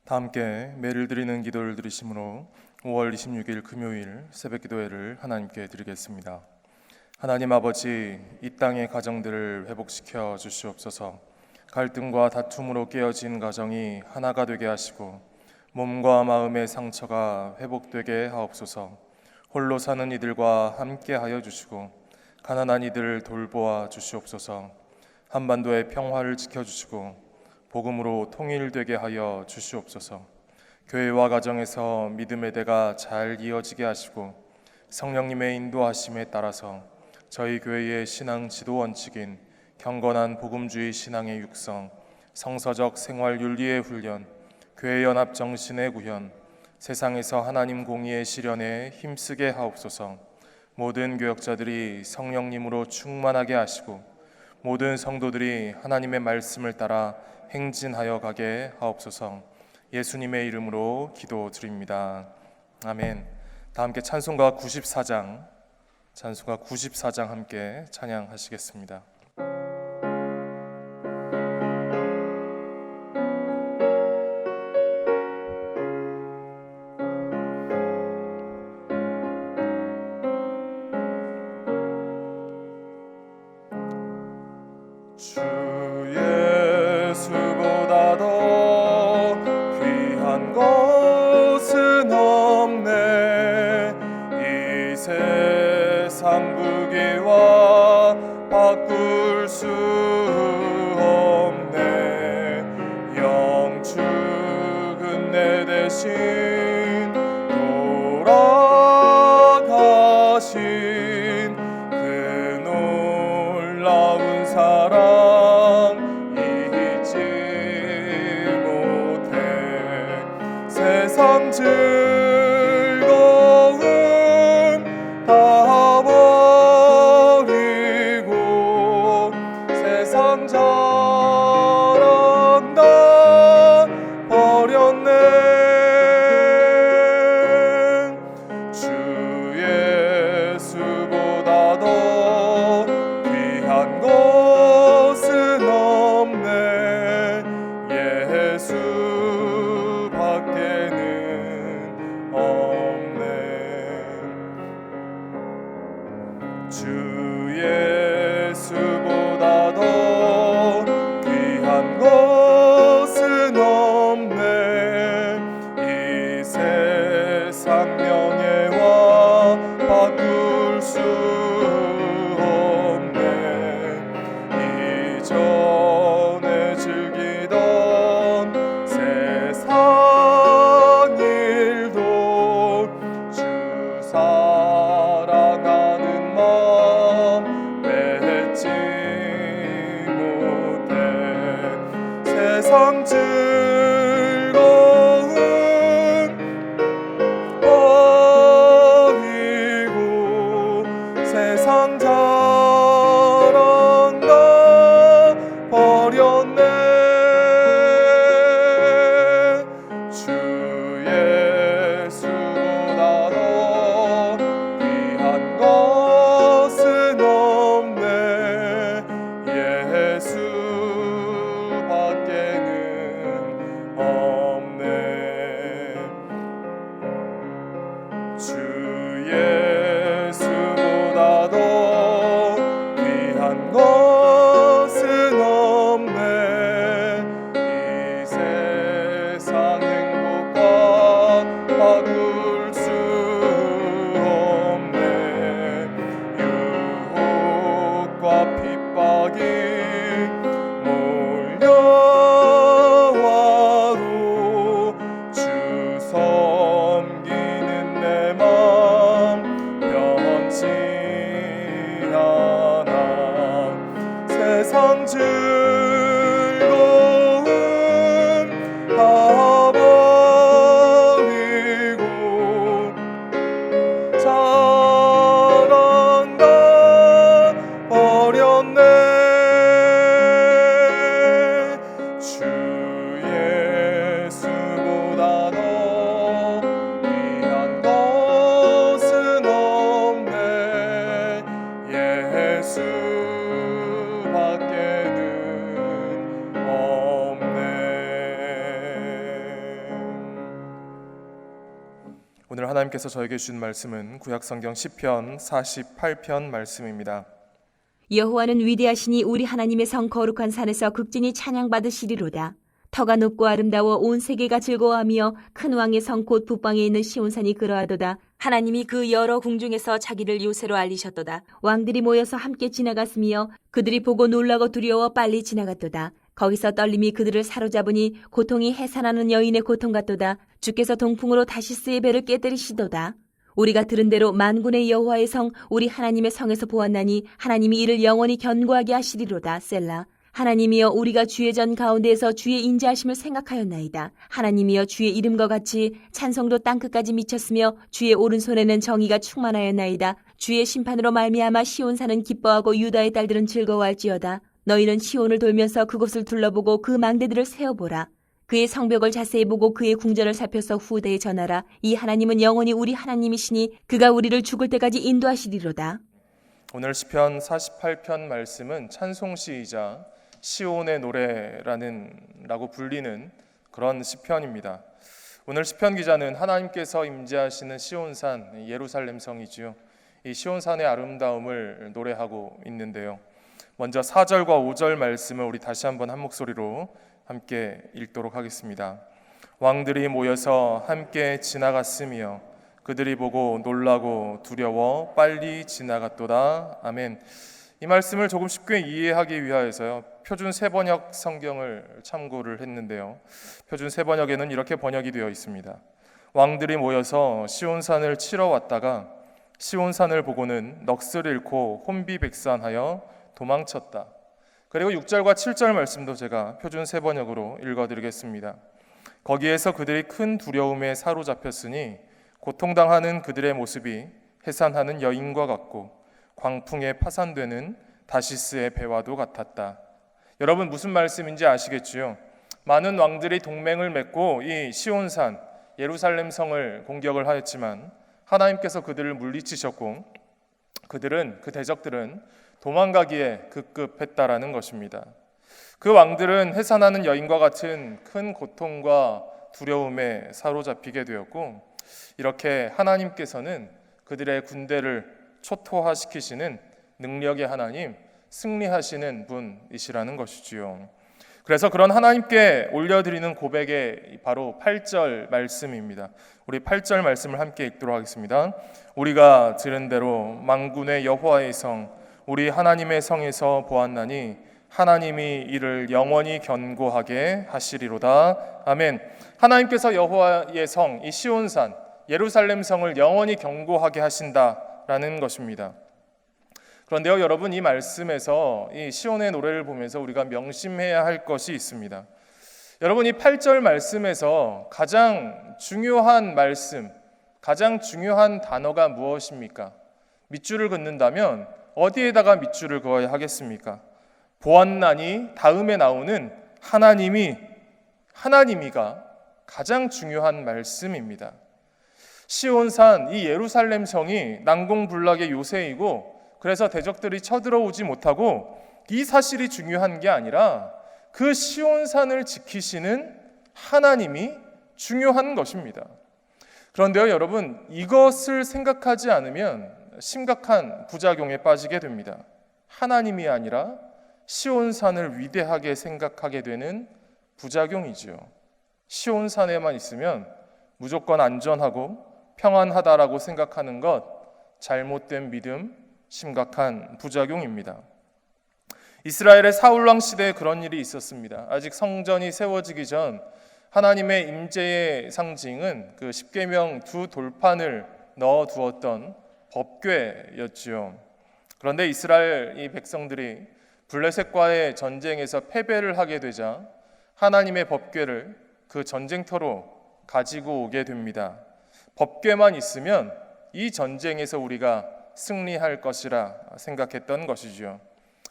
다 함께 매일 드리는 기도를 드리심으로 5월 26일 금요일 새벽 기도회를 하나님께 드리겠습니다. 하나님 아버지, 이 땅의 가정들을 회복시켜 주시옵소서. 갈등과 다툼으로 깨어진 가정이 하나가 되게 하시고 몸과 마음의 상처가 회복되게 하옵소서. 홀로 사는 이들과 함께 하여 주시고 가난한 이들을 돌보아 주시옵소서. 한반도의 평화를 지켜주시고 복음으로 통일되게 하여 주시옵소서. 교회와 가정에서 믿음의 대가 잘 이어지게 하시고 성령님의 인도하심에 따라서 저희 교회의 신앙 지도 원칙인 경건한 복음주의 신앙의 육성, 성서적 생활 윤리의 훈련, 교회 연합 정신의 구현, 세상에서 하나님 공의의 실현에 힘쓰게 하옵소서. 모든 교역자들이 성령님으로 충만하게 하시고 모든 성도들이 하나님의 말씀을 따라 행진하여 가게 하옵소서. 예수님의 이름으로 기도드립니다. 아멘. 다 함께 찬송가 94장 함께 찬양하시겠습니다. 주 예수보다 더 귀한 것은 없네. 이 세상 부귀와 바꿀 수 없네. 영축은 내 대신 돌아가신 그 놀라운 사랑 잊지 못해. 세상 즐거움 다 버리고 세상 자랑 다 버렸네. 주 예수보다 더 귀한 것은 없네. 예수밖에는 없네. 주 예수보다 더 귀한 것은 없네. 이 세상 명예와 바꿀 수 없네. 이전에 즐기던 세상 일도 주 사랑하는 마음 맺지 못해. 세상 즐거움 버리고 세상 자랑 다 버렸네. 주 예수보다 더 귀한 것은 없네. 예수밖에는 오늘 하나님께서 저에게 주신 말씀은 구약성경 시편 48편 말씀입니다. 여호와는 위대하시니 우리 하나님의 성 거룩한 산에서 극진히 찬양받으시리로다. 터가 높고 아름다워 온 세계가 즐거워하며 큰 왕의 성 곧 북방에 있는 시온산이 그러하도다. 하나님이 그 여러 궁중에서 자기를 요새로 알리셨도다. 왕들이 모여서 함께 지나갔으며 그들이 보고 놀라고 두려워 빨리 지나갔도다. 거기서 떨림이 그들을 사로잡으니 고통이 해산하는 여인의 고통 같도다. 주께서 동풍으로 다시스의 배를 깨뜨리시도다. 우리가 들은 대로 만군의 여호와의 성 우리 하나님의 성에서 보았나니 하나님이 이를 영원히 견고하게 하시리로다. 셀라. 하나님이여 우리가 주의 전 가운데에서 주의 인자하심을 생각하였나이다. 하나님이여 주의 이름과 같이 찬송도 땅끝까지 미쳤으며 주의 오른손에는 정의가 충만하였나이다. 주의 심판으로 말미암아 시온산은 기뻐하고 유다의 딸들은 즐거워할지어다. 너희는 시온을 돌면서 그곳을 둘러보고 그 망대들을 세어보라. 그의 성벽을 자세히 보고 그의 궁전을 살펴서 후대에 전하라. 이 하나님은 영원히 우리 하나님이시니 그가 우리를 죽을 때까지 인도하시리로다. 오늘 시편 48편 말씀은 찬송시이자 시온의 노래라고 불리는 그런 시편입니다. 오늘 시편 기자는 하나님께서 임재하시는 시온산 예루살렘 성이지요. 이 시온산의 아름다움을 노래하고 있는데요. 먼저 4절과 5절 말씀을 우리 다시 한번 한 목소리로 함께 읽도록 하겠습니다. 왕들이 모여서 함께 지나갔으며 그들이 보고 놀라고 두려워 빨리 지나갔도다. 아멘. 이 말씀을 조금 쉽게 이해하기 위하여서요, 표준 세번역 성경을 참고를 했는데요. 표준 세번역에는 이렇게 번역이 되어 있습니다. 왕들이 모여서 시온산을 치러 왔다가 시온산을 보고는 넋을 잃고 혼비백산하여 도망쳤다. 그리고 6절과 7절 말씀도 제가 표준 세번역으로 읽어드리겠습니다. 거기에서 그들이 큰 두려움에 사로잡혔으니 고통당하는 그들의 모습이 해산하는 여인과 같고 광풍에 파산되는 다시스의 배와도 같았다. 여러분 무슨 말씀인지 아시겠지요? 많은 왕들이 동맹을 맺고 이 시온산 예루살렘 성을 공격을 하였지만 하나님께서 그들을 물리치셨고 그 대적들은 도망가기에 급급했다라는 것입니다. 그 왕들은 해산하는 여인과 같은 큰 고통과 두려움에 사로잡히게 되었고 이렇게 하나님께서는 그들의 군대를 초토화시키시는 능력의 하나님, 승리하시는 분이시라는 것이지요. 그래서 그런 하나님께 올려드리는 고백의 바로 8절 말씀입니다. 우리 8절 말씀을 함께 읽도록 하겠습니다. 우리가 들은 대로 만군의 여호와의 성 우리 하나님의 성에서 보았나니 하나님이 이를 영원히 견고하게 하시리로다. 아멘. 하나님께서 여호와의 성 이 시온산 예루살렘 성을 영원히 견고하게 하신다라는 것입니다. 그런데요, 여러분 이 말씀에서 이 시온의 노래를 보면서 우리가 명심해야 할 것이 있습니다. 여러분 이 8절 말씀에서 가장 중요한 말씀, 가장 중요한 단어가 무엇입니까? 밑줄을 긋는다면 어디에다가 밑줄을 그어야 하겠습니까? 보았나니 다음에 나오는 하나님이가 가장 중요한 말씀입니다. 시온산 이 예루살렘 성이 난공불락의 요새이고 그래서 대적들이 쳐들어오지 못하고 이 사실이 중요한 게 아니라 그 시온산을 지키시는 하나님이 중요한 것입니다. 그런데요, 여러분 이것을 생각하지 않으면 심각한 부작용에 빠지게 됩니다. 하나님이 아니라 시온산을 위대하게 생각하게 되는 부작용이지요. 시온산에만 있으면 무조건 안전하고 평안하다라고 생각하는 것, 잘못된 믿음, 심각한 부작용입니다. 이스라엘의 사울왕 시대에 그런 일이 있었습니다. 아직 성전이 세워지기 전 하나님의 임재의 상징은 그 십계명 두 돌판을 넣어 두었던 법궤였지요. 그런데 이스라엘 이 백성들이 블레셋과의 전쟁에서 패배를 하게 되자 하나님의 법궤를 그 전쟁터로 가지고 오게 됩니다. 법궤만 있으면 이 전쟁에서 우리가 승리할 것이라 생각했던 것이죠.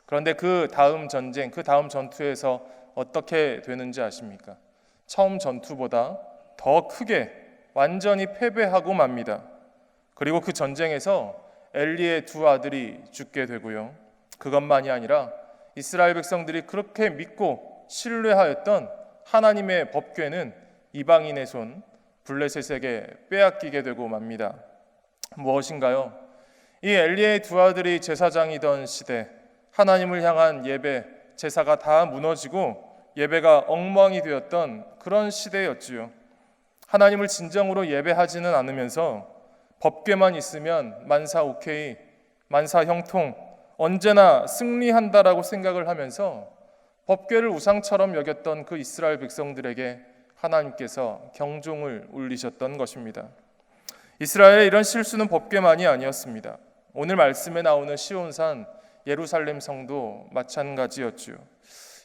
그런데 그 다음 전쟁, 그 다음 전투에서 어떻게 되는지 아십니까? 처음 전투보다 더 크게 완전히 패배하고 맙니다. 그리고 그 전쟁에서 엘리의 두 아들이 죽게 되고요. 그것만이 아니라 이스라엘 백성들이 그렇게 믿고 신뢰하였던 하나님의 법궤는 이방인의 손, 블레셋에게 빼앗기게 되고 맙니다. 무엇인가요? 이 엘리의 두 아들이 제사장이던 시대, 하나님을 향한 예배, 제사가 다 무너지고 예배가 엉망이 되었던 그런 시대였지요. 하나님을 진정으로 예배하지는 않으면서 법궤만 있으면 만사 오케이, 만사 형통, 언제나 승리한다라고 생각을 하면서 법궤를 우상처럼 여겼던 그 이스라엘 백성들에게 하나님께서 경종을 울리셨던 것입니다. 이스라엘의 이런 실수는 법궤만이 아니었습니다. 오늘 말씀에 나오는 시온산, 예루살렘 성도 마찬가지였지요.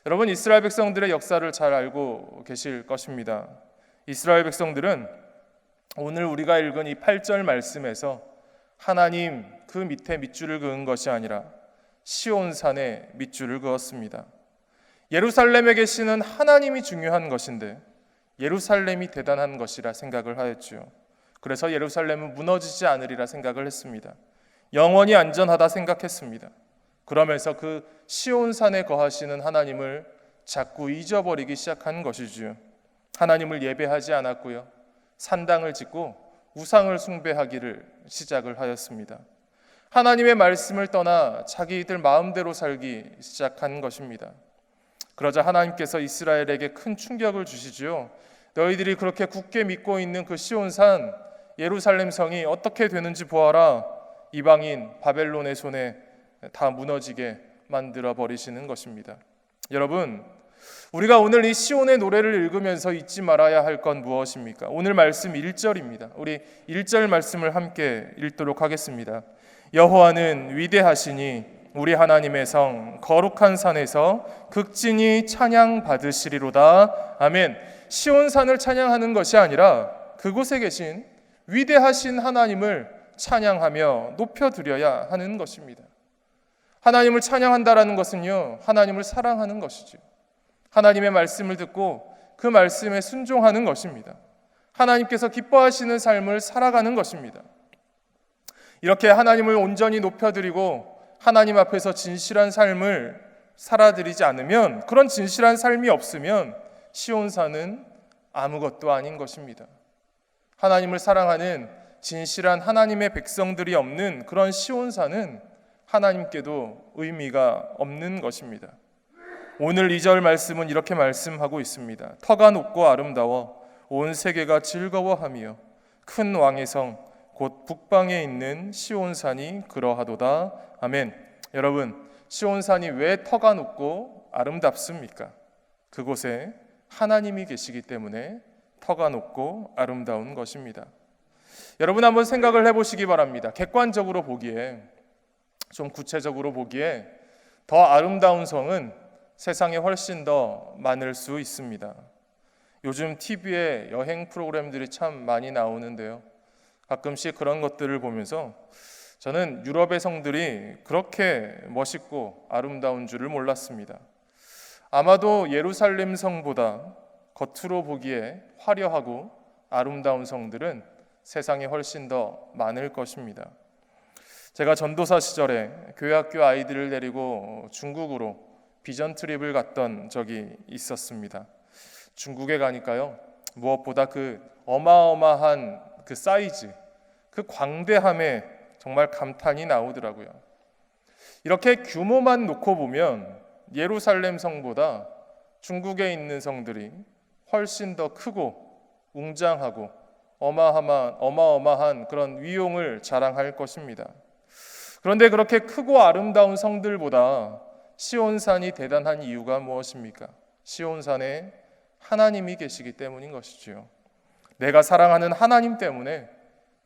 여러분, 이스라엘 백성들의 역사를 잘 알고 계실 것입니다. 이스라엘 백성들은 오늘 우리가 읽은 이 8절 말씀에서 하나님 그 밑에 밑줄을 그은 것이 아니라 시온산에 밑줄을 그었습니다. 예루살렘에 계시는 하나님이 중요한 것인데 예루살렘이 대단한 것이라 생각을 하였지요. 그래서 예루살렘은 무너지지 않으리라 생각을 했습니다. 영원히 안전하다 생각했습니다. 그러면서 그 시온산에 거하시는 하나님을 자꾸 잊어버리기 시작한 것이지요. 하나님을 예배하지 않았고요. 산당을 짓고 우상을 숭배하기를 시작을 하였습니다. 하나님의 말씀을 떠나 자기들 마음대로 살기 시작한 것입니다. 그러자 하나님께서 이스라엘에게 큰 충격을 주시지요. 너희들이 그렇게 굳게 믿고 있는 그 시온산 예루살렘 성이 어떻게 되는지 보아라. 이방인 바벨론의 손에 다 무너지게 만들어 버리시는 것입니다. 여러분, 우리가 오늘 이 시온의 노래를 읽으면서 잊지 말아야 할 건 무엇입니까? 오늘 말씀 1절입니다. 우리 1절 말씀을 함께 읽도록 하겠습니다. 여호와는 위대하시니 우리 하나님의 성 거룩한 산에서 극진히 찬양 받으시리로다. 아멘. 시온산을 찬양하는 것이 아니라 그곳에 계신 위대하신 하나님을 찬양하며 높여드려야 하는 것입니다. 하나님을 찬양한다라는 것은요, 하나님을 사랑하는 것이죠. 하나님의 말씀을 듣고 그 말씀에 순종하는 것입니다. 하나님께서 기뻐하시는 삶을 살아가는 것입니다. 이렇게 하나님을 온전히 높여드리고 하나님 앞에서 진실한 삶을 살아드리지 않으면, 그런 진실한 삶이 없으면 시온산은 아무것도 아닌 것입니다. 하나님을 사랑하는 진실한 하나님의 백성들이 없는 그런 시온산은 하나님께도 의미가 없는 것입니다. 오늘 2절 말씀은 이렇게 말씀하고 있습니다. 터가 높고 아름다워 온 세계가 즐거워하며 큰 왕의 성 곧 북방에 있는 시온산이 그러하도다. 아멘. 여러분, 시온산이 왜 터가 높고 아름답습니까? 그곳에 하나님이 계시기 때문에 터가 높고 아름다운 것입니다. 여러분, 한번 생각을 해보시기 바랍니다. 객관적으로 보기에, 좀 구체적으로 보기에 더 아름다운 성은 세상에 훨씬 더 많을 수 있습니다. 요즘 TV에 여행 프로그램들이 참 많이 나오는데요. 가끔씩 그런 것들을 보면서 저는 유럽의 성들이 그렇게 멋있고 아름다운 줄을 몰랐습니다. 아마도 예루살렘 성보다 겉으로 보기에 화려하고 아름다운 성들은 세상에 훨씬 더 많을 것입니다. 제가 전도사 시절에 교회학교 아이들을 데리고 중국으로 비전 트립을 갔던 적이 있었습니다. 중국에 가니까요, 무엇보다 그 어마어마한 그 사이즈, 그 광대함에 정말 감탄이 나오더라고요. 이렇게 규모만 놓고 보면 예루살렘 성보다 중국에 있는 성들이 훨씬 더 크고 웅장하고 어마어마한 그런 위용을 자랑할 것입니다. 그런데 그렇게 크고 아름다운 성들보다 시온산이 대단한 이유가 무엇입니까? 시온산에 하나님이 계시기 때문인 것이지요. 내가 사랑하는 하나님 때문에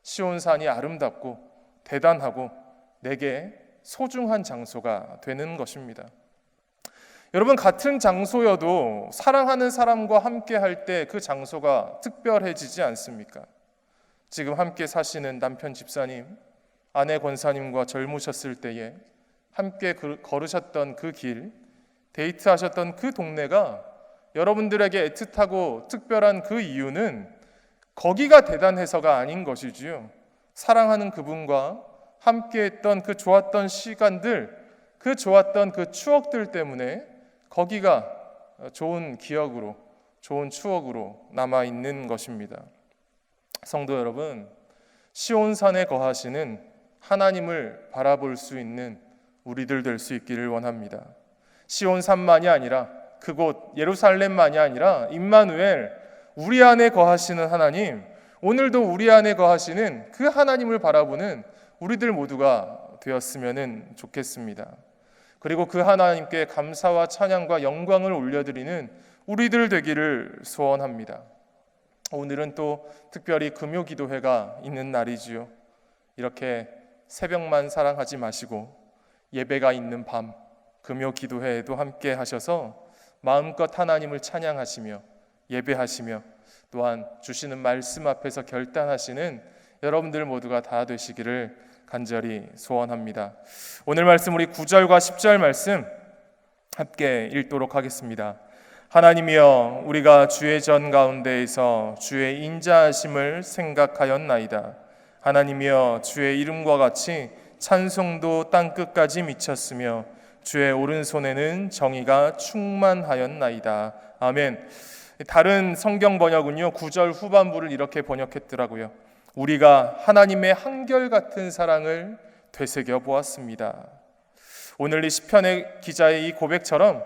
시온산이 아름답고 대단하고 내게 소중한 장소가 되는 것입니다. 여러분, 같은 장소여도 사랑하는 사람과 함께 할 때 그 장소가 특별해지지 않습니까? 지금 함께 사시는 남편 집사님, 아내 권사님과 젊으셨을 때에 함께 걸으셨던 그 길, 데이트하셨던 그 동네가 여러분들에게 애틋하고 특별한 그 이유는 거기가 대단해서가 아닌 것이지요. 사랑하는 그분과 함께했던 그 좋았던 시간들, 그 좋았던 그 추억들 때문에 거기가 좋은 기억으로, 좋은 추억으로 남아있는 것입니다. 성도 여러분, 시온산에 거하시는 하나님을 바라볼 수 있는 우리들 될 수 있기를 원합니다. 시온산만이 아니라 그곳 예루살렘만이 아니라 임마누엘, 우리 안에 거하시는 하나님, 오늘도 우리 안에 거하시는 그 하나님을 바라보는 우리들 모두가 되었으면 좋겠습니다. 그리고 그 하나님께 감사와 찬양과 영광을 올려드리는 우리들 되기를 소원합니다. 오늘은 또 특별히 금요기도회가 있는 날이지요. 이렇게 새벽만 사랑하지 마시고 예배가 있는 밤 금요기도회에도 함께 하셔서 마음껏 하나님을 찬양하시며 예배하시며 또한 주시는 말씀 앞에서 결단하시는 여러분들 모두가 다 되시기를 간절히 소원합니다. 오늘 말씀 우리 9절과 10절 말씀 함께 읽도록 하겠습니다. 하나님이여, 우리가 주의 전 가운데에서 주의 인자하심을 생각하였나이다. 하나님이여, 주의 이름과 같이 찬송도 땅끝까지 미쳤으며 주의 오른손에는 정의가 충만하였나이다. 아멘. 다른 성경 번역은요 9절 후반부를 이렇게 번역했더라고요. 우리가 하나님의 한결같은 사랑을 되새겨 보았습니다. 오늘 이 시편의 기자의 이 고백처럼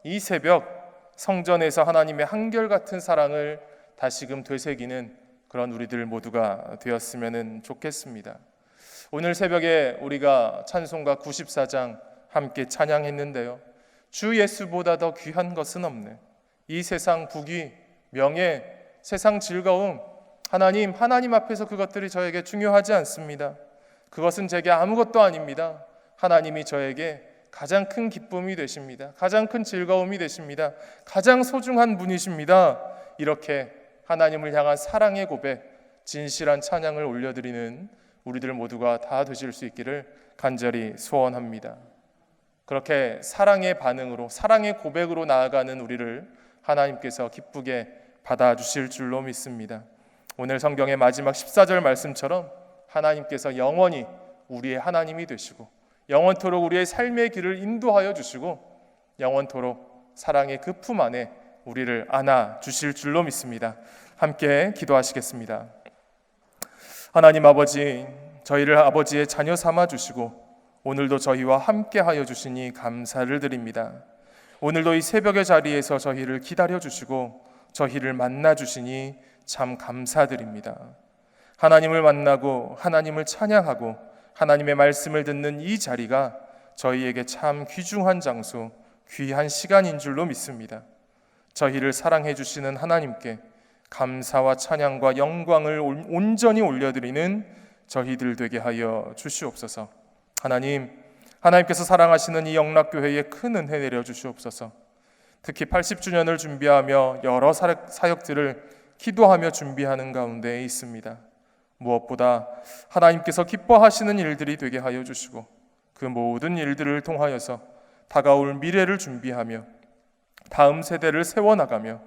이 새벽 성전에서 하나님의 한결같은 사랑을 다시금 되새기는 그런 우리들 모두가 되었으면 좋겠습니다. 오늘 새벽에 우리가 찬송가 94장 함께 찬양했는데요. 주 예수보다 더 귀한 것은 없네. 이 세상 부귀, 명예, 세상 즐거움, 하나님 앞에서 그것들이 저에게 중요하지 않습니다. 그것은 제게 아무것도 아닙니다. 하나님이 저에게 가장 큰 기쁨이 되십니다. 가장 큰 즐거움이 되십니다. 가장 소중한 분이십니다. 이렇게 하나님을 향한 사랑의 고백, 진실한 찬양을 올려드리는 우리들 모두가 다 되실 수 있기를 간절히 소원합니다. 그렇게 사랑의 반응으로, 사랑의 고백으로 나아가는 우리를 하나님께서 기쁘게 받아주실 줄로 믿습니다. 오늘 성경의 마지막 14절 말씀처럼 하나님께서 영원히 우리의 하나님이 되시고 영원토록 우리의 삶의 길을 인도하여 주시고 영원토록 사랑의 그 품 안에 우리를 안아 주실 줄로 믿습니다. 함께 기도하시겠습니다. 하나님 아버지, 저희를 아버지의 자녀 삼아 주시고 오늘도 저희와 함께 하여 주시니 감사를 드립니다. 오늘도 이 새벽의 자리에서 저희를 기다려 주시고 저희를 만나 주시니 참 감사드립니다. 하나님을 만나고 하나님을 찬양하고 하나님의 말씀을 듣는 이 자리가 저희에게 참 귀중한 장소, 귀한 시간인 줄로 믿습니다. 저희를 사랑해 주시는 하나님께 감사와 찬양과 영광을 온전히 올려드리는 저희들 되게 하여 주시옵소서. 하나님께서 사랑하시는 이 영락교회에 큰 은혜 내려 주시옵소서. 특히 80주년을 준비하며 여러 사역들을 기도하며 준비하는 가운데 있습니다. 무엇보다 하나님께서 기뻐하시는 일들이 되게 하여 주시고 그 모든 일들을 통하여서 다가올 미래를 준비하며 다음 세대를 세워나가며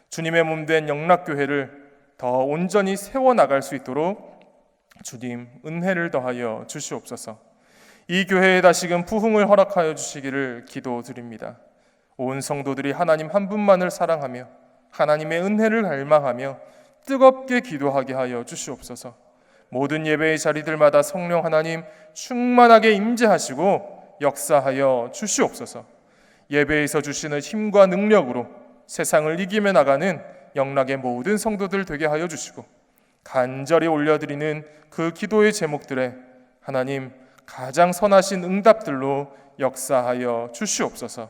주님의 몸된 영락교회를 더 온전히 세워나갈 수 있도록 주님 은혜를 더하여 주시옵소서. 이 교회에 다시금 부흥을 허락하여 주시기를 기도드립니다. 온 성도들이 하나님 한 분만을 사랑하며 하나님의 은혜를 갈망하며 뜨겁게 기도하게 하여 주시옵소서. 모든 예배의 자리들마다 성령 하나님 충만하게 임재하시고 역사하여 주시옵소서. 예배에서 주시는 힘과 능력으로 세상을 이기며 나가는 영락의 모든 성도들 되게 하여 주시고 간절히 올려드리는 그 기도의 제목들에 하나님 가장 선하신 응답들로 역사하여 주시옵소서.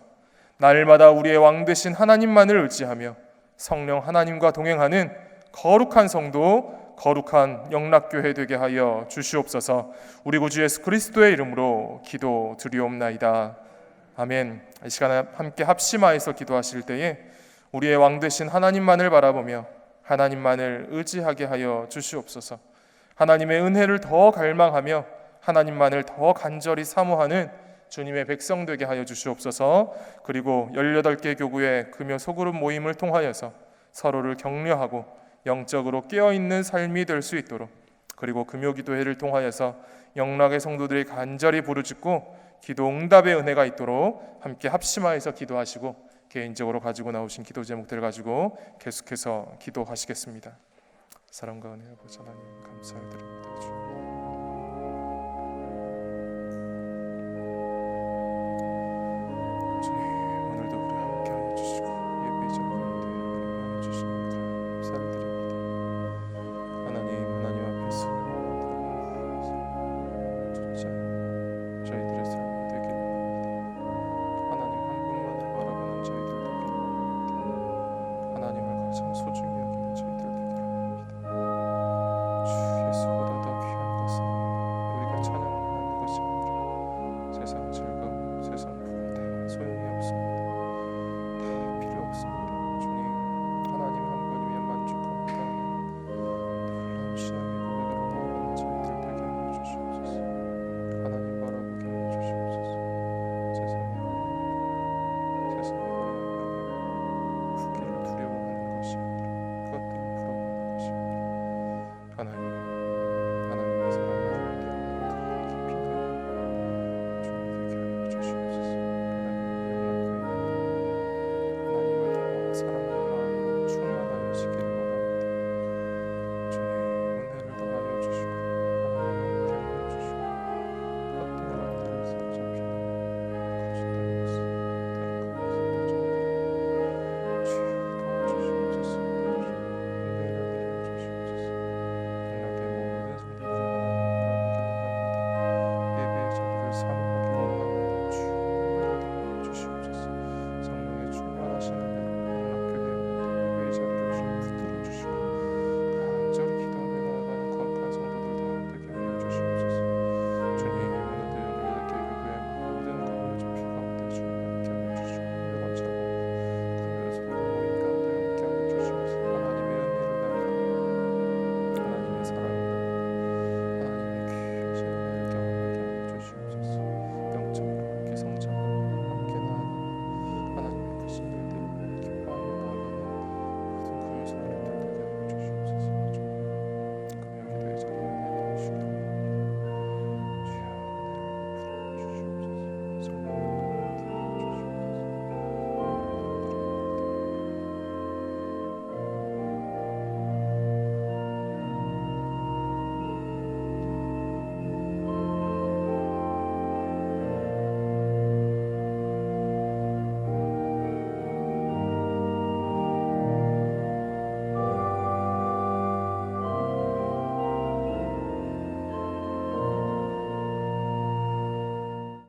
날마다 우리의 왕 되신 하나님만을 의지하며 성령 하나님과 동행하는 거룩한 성도, 거룩한 영락교회 되게 하여 주시옵소서. 우리 구주 예수 그리스도의 이름으로 기도드리옵나이다. 아멘. 이 시간에 함께 합심하여서 기도하실 때에 우리의 왕 되신 하나님만을 바라보며 하나님만을 의지하게 하여 주시옵소서. 하나님의 은혜를 더 갈망하며 하나님만을 더 간절히 사모하는 주님의 백성 되게 하여 주시옵소서. 그리고 18개 교구의 금요 소그룹 모임을 통하여서 서로를 격려하고 영적으로 깨어있는 삶이 될 수 있도록, 그리고 금요기도회를 통하여서 영락의 성도들이 간절히 부르짖고 기도 응답의 은혜가 있도록 함께 합심하여서 기도하시고 개인적으로 가지고 나오신 기도 제목들을 가지고 계속해서 기도하시겠습니다. 사랑과 은혜 아버지 하나님 감사드립니다. 주. 주님 오늘도 우리 함께하여 주시고 예배의 자리 가운데 은혜 주시니 감사를 드립니다. 하나님 앞에서 진짜 저희들의 삶이 되길 원합니다. 하나님 한 분만을 바라보는 저희들 되길 원합니다. 하나님을 가장 소중히